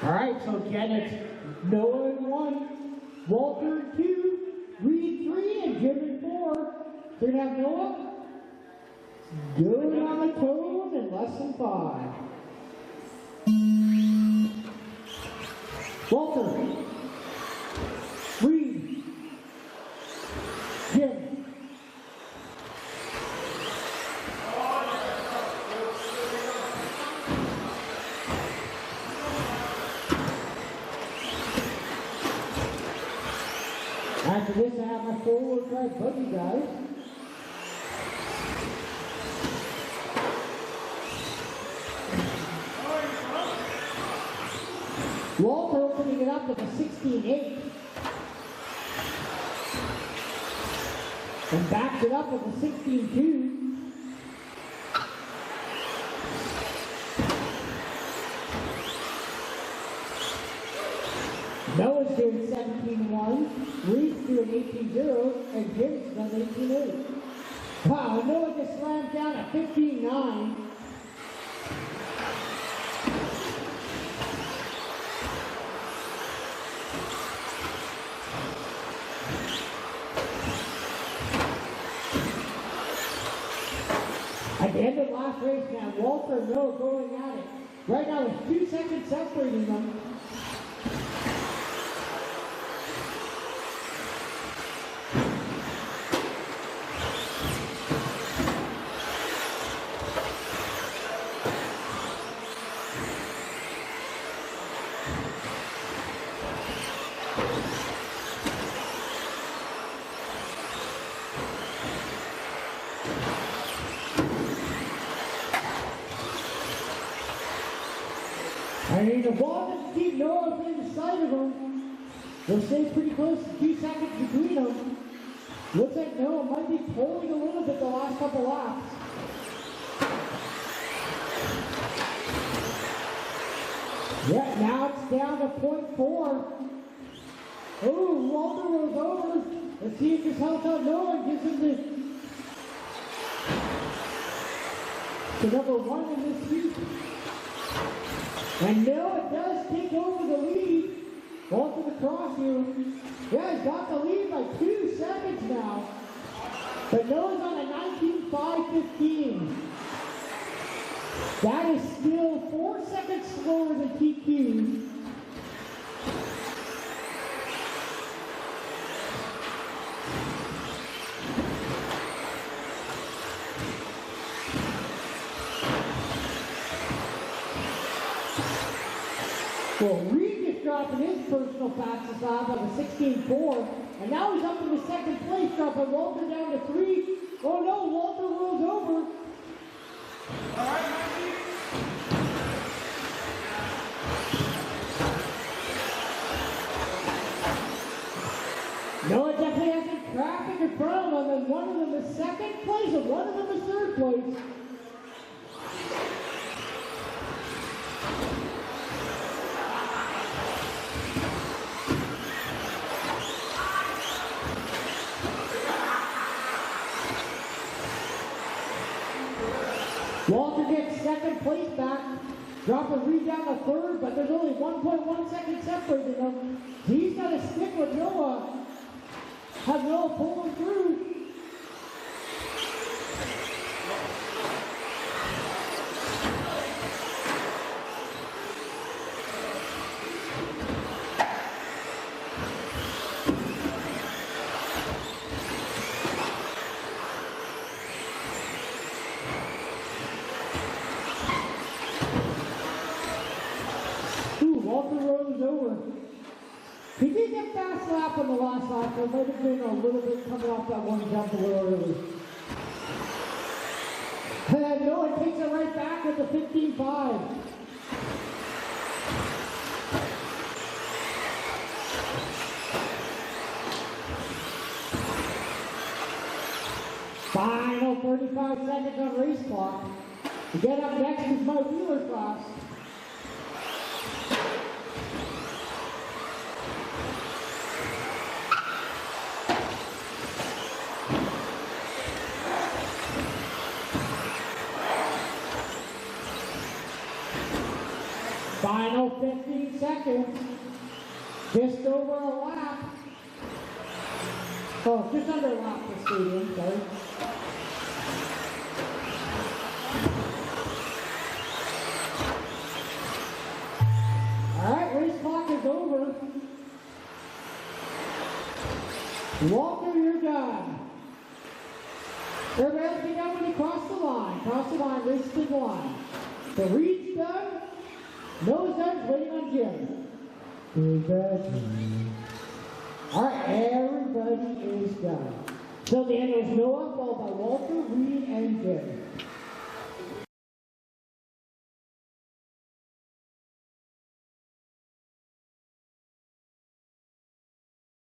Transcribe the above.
All right, so again, it's Noah in 1, Walter in 2, Reed 3, and Jim in 4. So you're going to have Noah going on the tone in less than 5. Walter, Reed, Jim. After this, I have my four-wheel drive buggy, guys. Walter opening it up with a 16.8. And backs it up with a 16.2. Noah's doing 17.1, Reed's doing 18.0, and Jim's done 18.8. Wow, Noah just slammed down at 15.9. At the end of the last race now, Walter and Noah going at it. Right now, it's 2 seconds separating them. I mean, the ball doesn't keep Noah in sight of him. They'll stay pretty close to 2 seconds between them. Looks like Noah might be pulling a little bit the last couple laps. Yeah, now it's down to 0.4. Oh, Walter rolls over. Let's see if this helps out Noah and gives him the number 1 in this heat. And Noah does take over the lead. Onto the cross here. Yeah, he's got the lead by 2 seconds now. But Noah's on a 19.5.15. That is still 4 seconds slower than TQ. Well, Reed is dropping his personal fastest lap of a 16.4, and now he's up in the second place, dropping Walter down to 3. Oh no, Walter rolls over. All right, Mikey. Noah definitely has some traffic in front of him, and one of them is second place, and one of them is third place. Walter gets second place back, dropping Reed down to third, but there's only 1.1 seconds separating them. He's got to stick with Noah. Have Noah pulling through. Walter rolls over. He did get fast lap on the last lap, but might have been a little bit coming off that one jump a little early. And then Noah takes it right back with the 15.5. Final 35 seconds on race clock. Again, up next is my wheeler class. Final 15 seconds. Just over a lap. Oh, just under a lap to stadium, sorry. Alright, race clock is over. Walker, you're done. Everybody else be done when you cross the line. Cross the line, race to the line. So Reed's done. Noah's done, waiting on Jim. Alright, everybody is done. So the end was Noah, followed by Walter, Reed, and Jim.